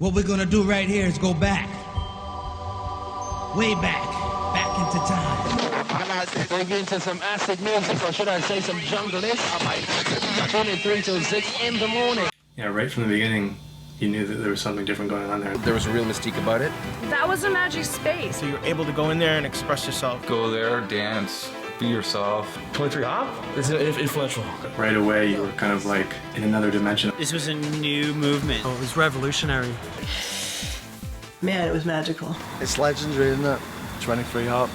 What we're gonna do right here is go back. Way back into time. We're getting to some acid music, or should I say some junglist. 23 till 6 in the morning. Yeah, right from the beginning, you knew that there was something different going on there. There was a real mystique about it. That was a magic space. So you're able to go in there and express yourself. Go there, dance, be yourself. 23 Hop? It's influential. Right away, you were kind of like in another dimension. This was a new movement. Oh, it was revolutionary. Man, it was magical. It's legendary, isn't it? 23 Hop.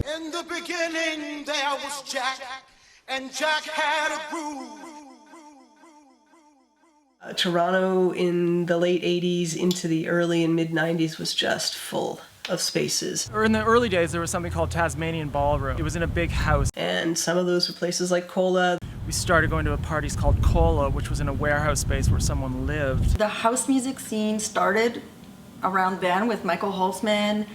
In the beginning, there was Jack, and Jack had a groove. Toronto in the late 80s into the early and mid 90s was just full of spaces. Or in the early days, there was something called Tasmanian Ballroom. It was in a big house. And some of those were places like Cola. We started going to parties called Cola, which was in a warehouse space where someone lived. The house music scene started around then with Michael Holtzman,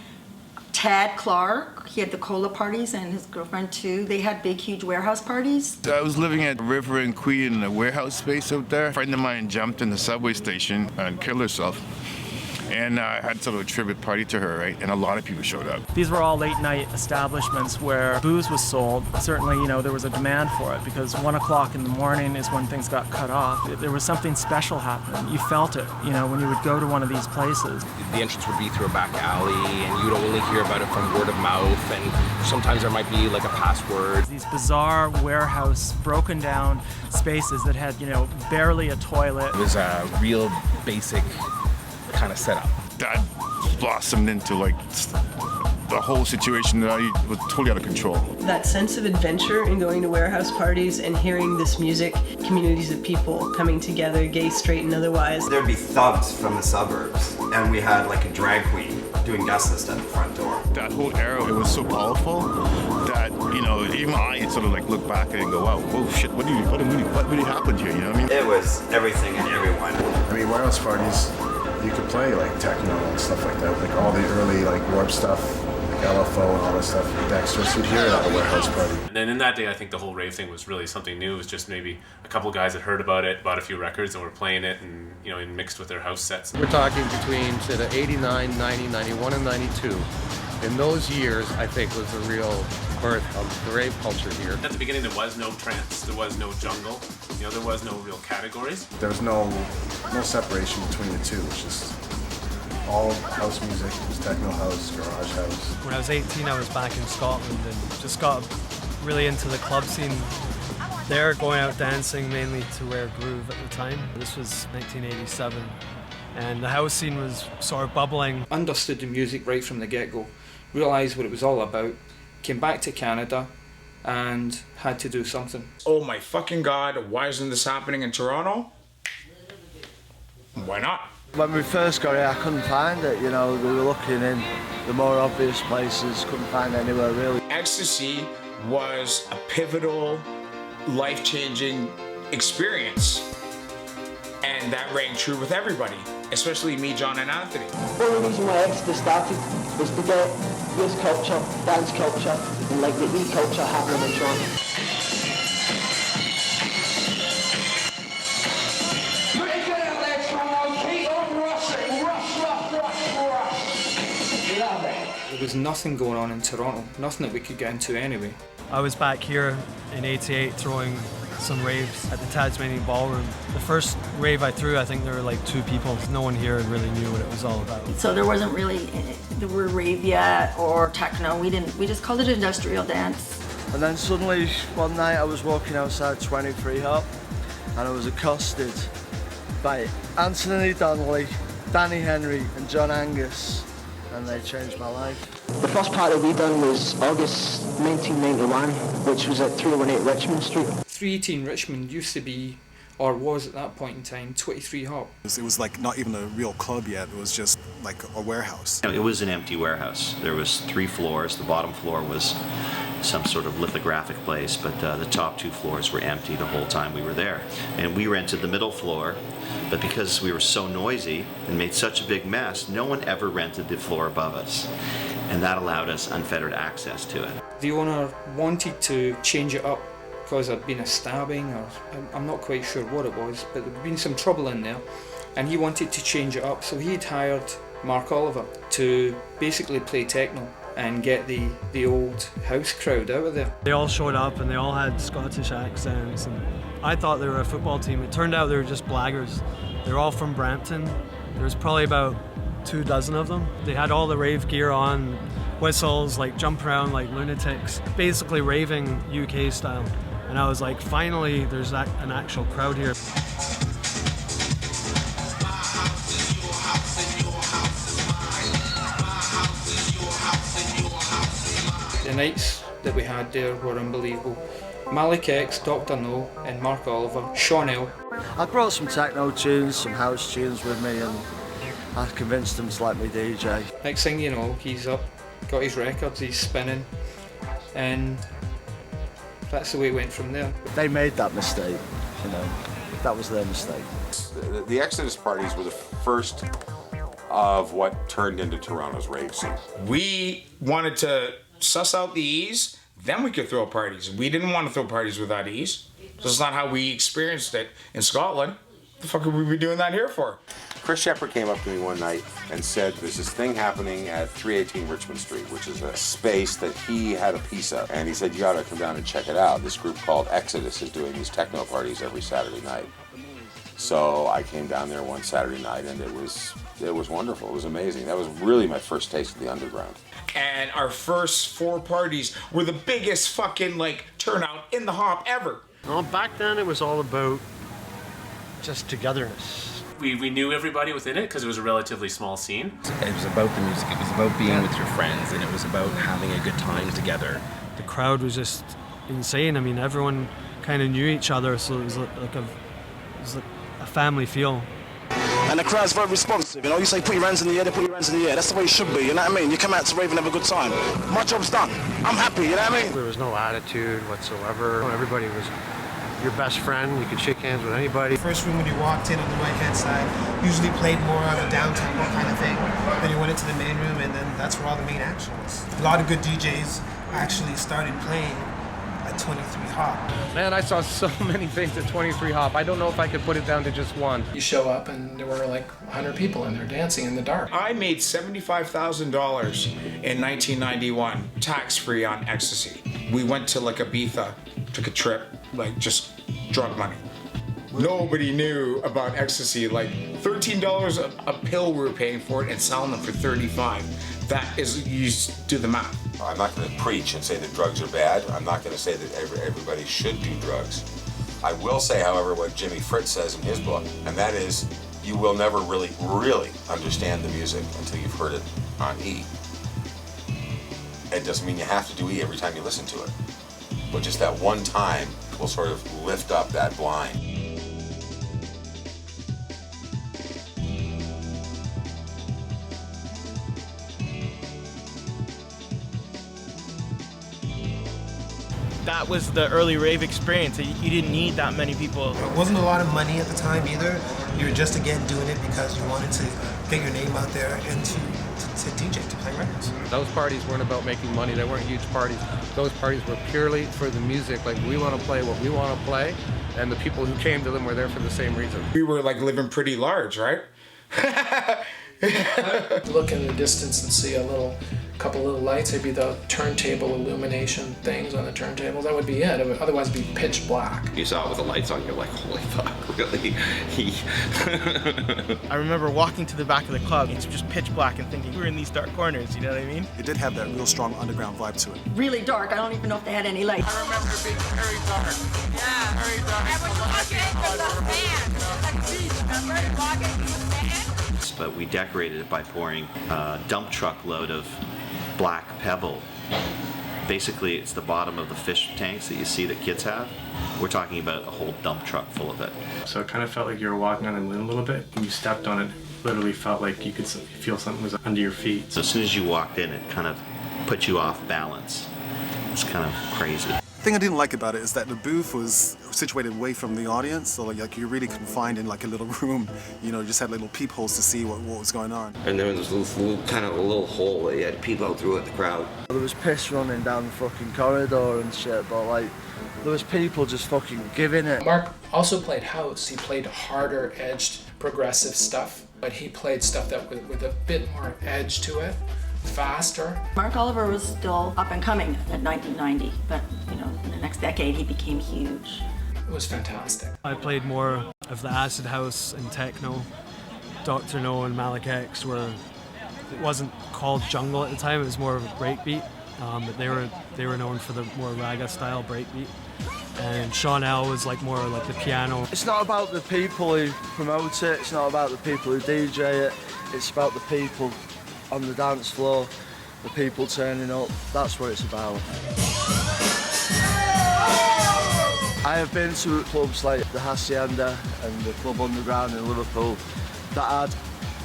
Tad Clark. He had the Cola parties, and his girlfriend too. They had big, huge warehouse parties. I was living at River and Queen in a warehouse space out there. A friend of mine jumped in the subway station and killed herself. And I had sort of a tribute party to her, right? And a lot of people showed up. These were all late night establishments where booze was sold. Certainly, there was a demand for it because 1 o'clock in the morning is when things got cut off. There was something special happening. You felt it, when you would go to one of these places. The entrance would be through a back alley, and you'd only hear about it from word of mouth, and sometimes there might be like a password. These bizarre warehouse, broken down spaces that had, barely a toilet. It was a real basic kind of setup. That blossomed into the whole situation that I was totally out of control. That sense of adventure in going to warehouse parties and hearing this music, communities of people coming together, gay, straight, and otherwise. There'd be thugs from the suburbs, and we had like a drag queen doing guest list at the front door. That whole era, it was so powerful that, even I sort of look back and go, wow, whoa, shit, what really happened here, you know what I mean? It was everything and everyone. I mean, warehouse parties, you could play techno and stuff like that, all the early warp stuff, LFO and all that stuff. Dexter, so you'd hear it at a warehouse party. And then in that day, I think the whole rave thing was really something new. It was just maybe a couple guys had heard about it, bought a few records, and were playing it, and and mixed with their house sets. We're talking between 89, 90, 91, and 92. In those years, I think was the real birth of the rave culture here. At the beginning, there was no trance, there was no jungle, there was no real categories. There was no separation between the two. It was just all house music. It was techno house, garage house. When I was 18, I was back in Scotland and just got really into the club scene there, going out dancing mainly to Wear Groove at the time. This was 1987, and the house scene was sort of bubbling. Understood the music right from the get-go, realised what it was all about, came back to Canada and had to do something. Oh my fucking God, why isn't this happening in Toronto? Why not? When we first got here, I couldn't find it, we were looking in the more obvious places, couldn't find anywhere really. Ecstasy was a pivotal, life-changing experience. And that rang true with everybody, especially me, John, and Anthony. One of the reasons why Ecstasy started was to get this culture, dance culture, and the e-culture happening in Toronto. There was nothing going on in Toronto, nothing that we could get into anyway. I was back here in 88 throwing some raves at the Tasmanian Ballroom. The first rave I threw, I think there were 2 people. No one here really knew what it was all about. So there wasn't really the word rave yet or techno. We just called it industrial dance. And then suddenly one night I was walking outside 23 Hop and I was accosted by Anthony Donnelly, Danny Henry and John Angus, and they changed my life. The first party we done was August 1991, which was at 318 Richmond Street. 318 Richmond used to be, or was at that point in time, 23 Hop. It was not even a real club yet, it was just a warehouse. It was an empty warehouse. There was 3 floors. The bottom floor was some sort of lithographic place, but the top 2 floors were empty the whole time we were there. And we rented the middle floor, but because we were so noisy and made such a big mess, no one ever rented the floor above us. And that allowed us unfettered access to it. The owner wanted to change it up because there'd been a stabbing, or I'm not quite sure what it was, but there'd been some trouble in there, and he wanted to change it up, so he'd hired Mark Oliver to basically play techno and get the old house crowd out of there. They all showed up and they all had Scottish accents, and I thought they were a football team. It turned out they were just blaggers. They're all from Brampton. There was probably about 24 of them. They had all the rave gear on, whistles, like jump around like lunatics, basically raving UK style. And I was like, finally, there's an actual crowd here. The nights that we had there were unbelievable. Malik X, Dr. No, and Mark Oliver, Sean L. I brought some techno tunes, some house tunes with me, and I convinced them to let me DJ. Next thing you know, he's up, got his records, he's spinning, and that's the way it went from there. They made that mistake, you know, that was their mistake. The Exodus parties were the first of what turned into Toronto's rave scene. We wanted to suss out the ease, then we could throw parties. We didn't want to throw parties without ease. That's not how we experienced it in Scotland. The fuck would we be doing that here for? Chris Shepard came up to me one night and said, there's this thing happening at 318 Richmond Street, which is a space that he had a piece of. And he said, you ought to come down and check it out. This group called Exodus is doing these techno parties every Saturday night. So I came down there one Saturday night, and it was wonderful. It was amazing. That was really my first taste of the underground. And our first 4 parties were the biggest fucking turnout in the hop ever. Well, back then it was all about just togetherness. We knew everybody within it because it was a relatively small scene. It was about the music. It was about being with your friends, and it was about having a good time together. The crowd was just insane. I mean, everyone kind of knew each other, so it was like a family feel. And the crowd's very responsive, you know, you say put your hands in the air, they put your hands in the air. That's the way it should be, you know what I mean? You come out to rave and have a good time. My job's done. I'm happy, you know what I mean? There was no attitude whatsoever. Everybody was your best friend. You could shake hands with anybody. First room when you walked in on the right-hand side usually played more on a down-tempo kind of thing. Then you went into the main room, and then that's where all the main action was. A lot of good DJs actually started playing at 23 Hop. Man, I saw so many things at 23 Hop. I don't know if I could put it down to just one. You show up and there were like 100 people in there dancing in the dark. I made $75,000 in 1991, tax-free on ecstasy. We went to Ibiza, took a trip, just drug money. Nobody knew about ecstasy. $13 a pill we were paying for it and selling them for $35. That is, you do the math. I'm not going to preach and say that drugs are bad. I'm not going to say that everybody should do drugs. I will say, however, what Jimmy Fritz says in his book, and that is, you will never really understand the music until you've heard it on E. It doesn't mean you have to do E every time you listen to it, but just that one time will sort of lift up that blind. That was the early rave experience. You didn't need that many people. It wasn't a lot of money at the time either. You were just, again, doing it because you wanted to get your name out there and to DJ, to play records. Those parties weren't about making money. They weren't huge parties. Those parties were purely for the music. We want to play what we want to play, and the people who came to them were there for the same reason. We were living pretty large, right? Look in the distance and see a couple little lights. It'd be the turntable illumination things on the turntable. That would be it. It would otherwise be pitch black. You saw it with the lights on, you're like, holy fuck, really? I remember walking to the back of the club, it's just pitch black, and thinking, we're in these dark corners, you know what I mean? It did have that real strong underground vibe to it. Really dark. I don't even know if they had any lights. I remember it being very dark. Yeah, very dark. And when you walk in, there's a fan. Remember you walk in, there's a fan? But we decorated it by pouring a dump truck load of black pebble. Basically, it's the bottom of the fish tanks that you see that kids have. We're talking about a whole dump truck full of it. So it kind of felt like you were walking on a little bit. When you stepped on it, literally felt like you could feel something was under your feet. So as soon as you walked in, it kind of put you off balance. was kind of crazy. The thing I didn't like about it is that the booth was situated away from the audience, so like you're really confined in like a little room. You know, you just had little peepholes to see what was going on. And there was this little kind of a little hole that you had to peep out through at the crowd. There was piss running down the fucking corridor and shit, but like there was people just fucking giving it. Mark also played house. He played harder edged progressive stuff, but he played stuff that with a bit more edge to it, faster. Mark Oliver was still up and coming at 1990, but you know, in the next decade he became huge. It was fantastic. I played more of the acid house and techno. Dr. No and Malik X were, it wasn't called jungle at the time, it was more of a breakbeat. But they were known for the more raga style breakbeat. And Sean L was like more like the piano. It's not about the people who promote it, it's not about the people who DJ it, it's about the people on the dance floor, the people turning up, that's what it's about. I have been to clubs like the Hacienda and the Club Underground in Liverpool that had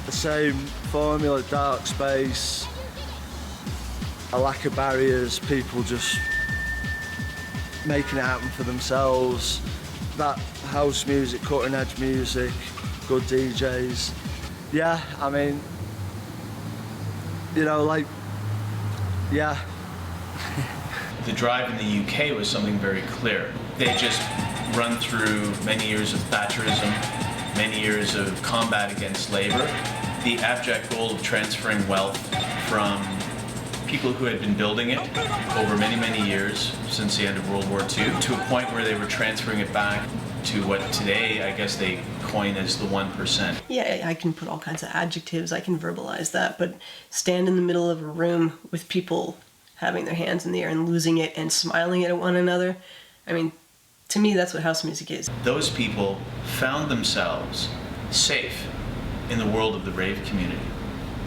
the same formula, dark space, a lack of barriers, people just making it happen for themselves. That house music, cutting edge music, good DJs. Yeah, I mean, you know, like, yeah. The drive in the UK was something very clear. They just run through many years of Thatcherism, many years of combat against labor, the abject goal of transferring wealth from people who had been building it over many, many years since the end of World War II to a point where they were transferring it back to what today I guess they coin as the 1%. Yeah, I can put all kinds of adjectives, I can verbalize that, but stand in the middle of a room with people having their hands in the air and losing it and smiling at one another, I mean, to me that's what house music is. Those people found themselves safe in the world of the rave community.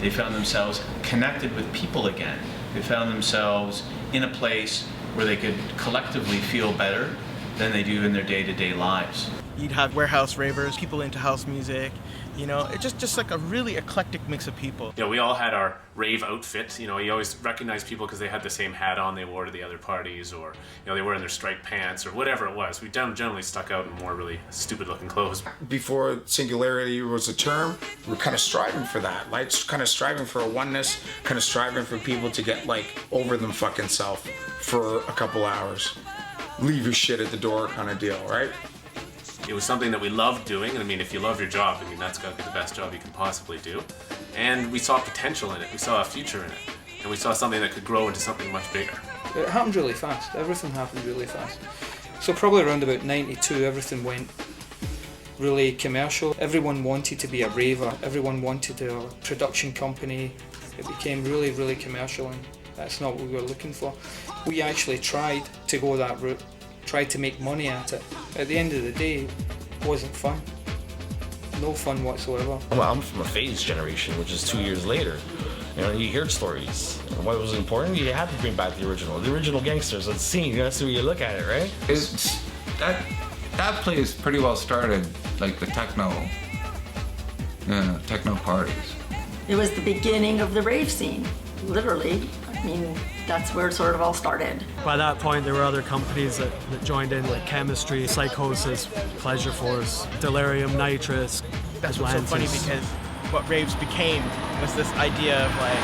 They found themselves connected with people again. They found themselves in a place where they could collectively feel better than they do in their day-to-day lives. You'd have warehouse ravers, people into house music, you know, it's just like a really eclectic mix of people. You know, we all had our rave outfit. You know, you always recognize people because they had the same hat on they wore to the other parties, or, you know, they were in their striped pants or whatever it was. We generally stuck out in more really stupid looking clothes. Before singularity was a term, we were kind of striving for that. Like, kind of striving for a oneness, kind of striving for people to get, like, over them fucking self for a couple hours. Leave your shit at the door kind of deal, right? It was something that we loved doing, and I mean, if you love your job, I mean, that's got to be the best job you can possibly do. And we saw potential in it, we saw a future in it, and we saw something that could grow into something much bigger. It happened really fast, everything happened really fast. So probably around about 92, everything went really commercial. Everyone wanted to be a raver, everyone wanted a production company. It became really, really commercial, and that's not what we were looking for. We actually tried to go that route, tried to make money at it. At the end of the day, it wasn't fun. No fun whatsoever. Well, I'm from a phase generation, which is 2 years later. You know, you hear stories. What was important? You had to bring back the original gangsters on the scene. That's the way you look at it, right? It's that place pretty well started like the techno parties. It was the beginning of the rave scene, literally. I mean, that's where it sort of all started. By that point, there were other companies that joined in, like Chemistry, Psychosis, Pleasure Force, Delirium, Nitrous, That's what's so funny, because what raves became was this idea of like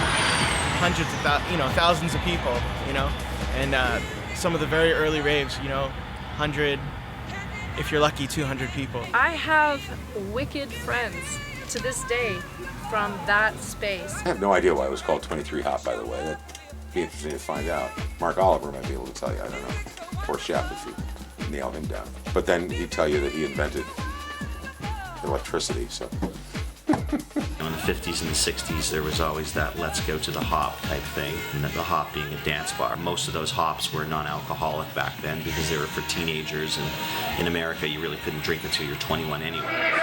hundreds of thousands of people, you know, and some of the very early raves, you know, 100, if you're lucky, 200 people. I have wicked friends to this day from that space. I have no idea why it was called 23 Hop, by the way. That'd be interesting to find out. Mark Oliver might be able to tell you, I don't know. Or Shep if you nail him down. But then he'd tell you that he invented electricity, so. In the 50s and the 60s, there was always that let's go to the hop type thing, and the hop being a dance bar. Most of those hops were non-alcoholic back then because they were for teenagers, and in America you really couldn't drink until you're 21 anyway.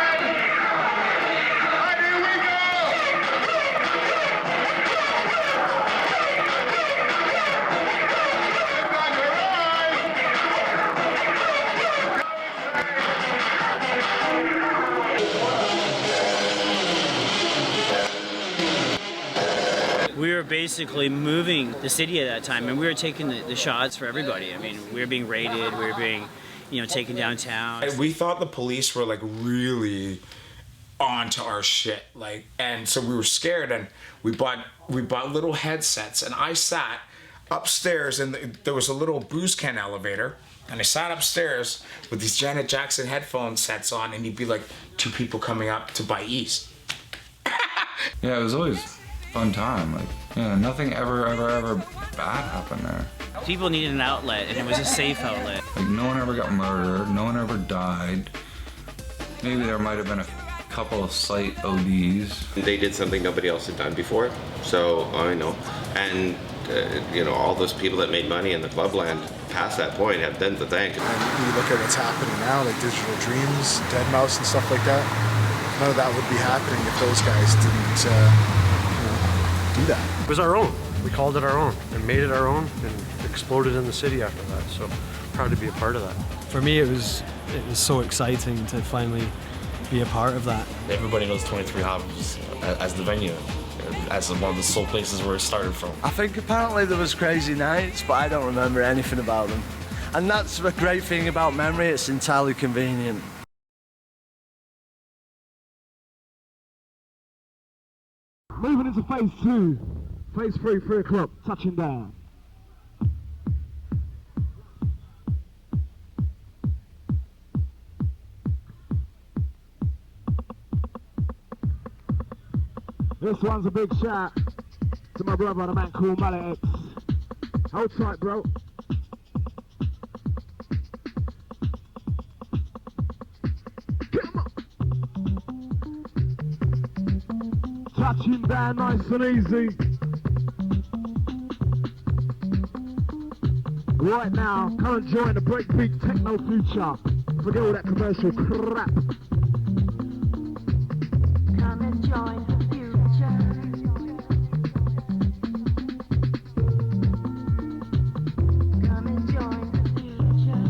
We were basically moving the city at that time, and we were taking the shots for everybody. I mean, we were being raided, we were being, taken downtown. We thought the police were like really onto our shit, and so we were scared, and we bought little headsets, and I sat upstairs, and there was a little booze can elevator, and I sat upstairs with these Janet Jackson headphone sets on, and he'd be like, 2 people coming up to buy East. Yeah, it was always a fun time. Nothing ever bad happened there. People needed an outlet, and it was a safe outlet. No one ever got murdered, no one ever died. Maybe there might have been a couple of slight ODs. They did something nobody else had done before, so I know. And all those people that made money in the clubland past that point have them to thank. And you look at what's happening now, like Digital Dreams, Deadmau5 and stuff like that. None of that would be happening if those guys didn't do that. It was our own. We called it our own and made it our own and exploded in the city after that. So proud to be a part of that. For me, it was so exciting to finally be a part of that. Everybody knows 23 Hops as the venue, as one of the sole places where it started from. I think apparently there was crazy nights, but I don't remember anything about them. And that's the great thing about memory, it's entirely convenient. Moving into phase 2. Phase 3, 3 o'clock, touching down. This one's a big shout to my brother, the man called Mallet X. Hold tight, bro. Touching down nice and easy. Right now, come and join the breakbeat techno future. Forget all that commercial crap. Come and join the future. Come and join the future.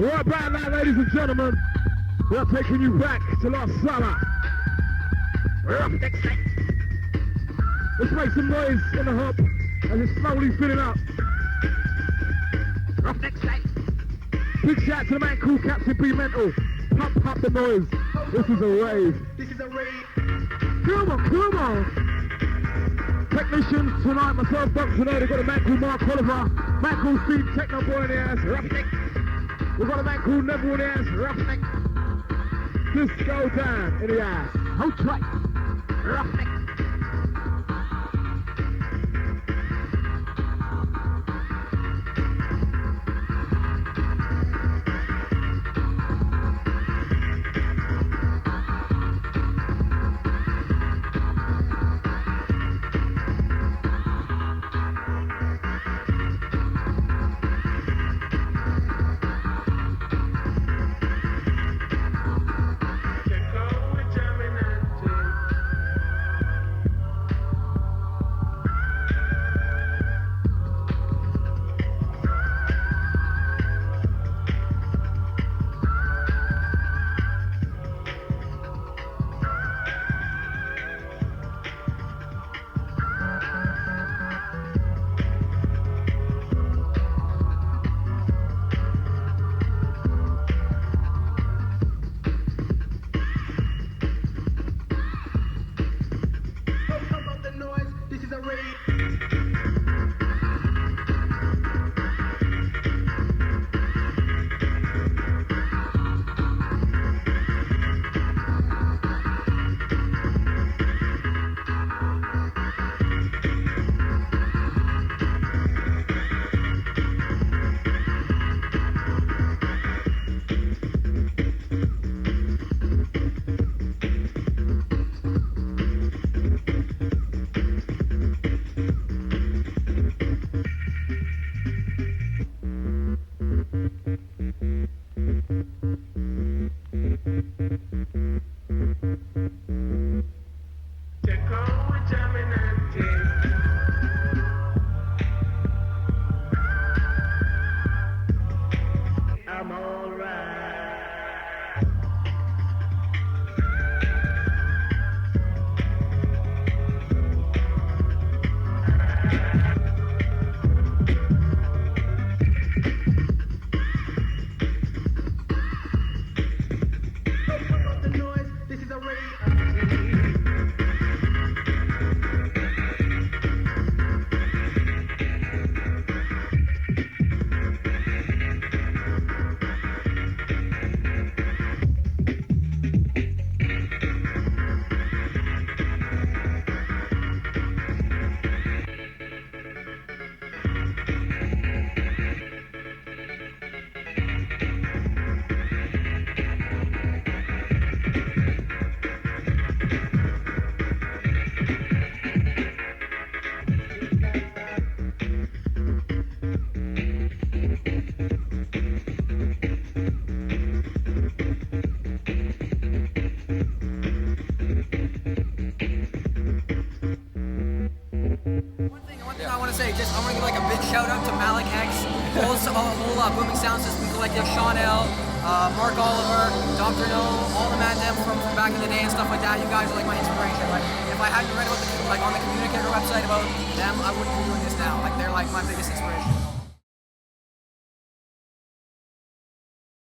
Right about now, ladies and gentlemen, we're taking you back to last summer. Let's make some noise in the hub as it's slowly filling up. Big shout to the man called Captain B Mental. Pump up the noise. This is a rave. This is a rave. Come on, come on. Technicians tonight, myself, Buck tonight. We've got a man called Mark Oliver, man called Steve Techno Boy in the ass, Roughneck. We've got a man called Neville in the ass, Roughneck. Disco down in the ass. Hold tight, Roughneck. I want to give like a big shout out to Malik X, whole booming sound system collective, Sean L, Mark Oliver, Dr. No, all the man them from back in the day and stuff like that. You guys are like my inspiration. Like if I hadn't read about on the Communicator website about them, I wouldn't be doing this now. Like they're like my biggest inspiration.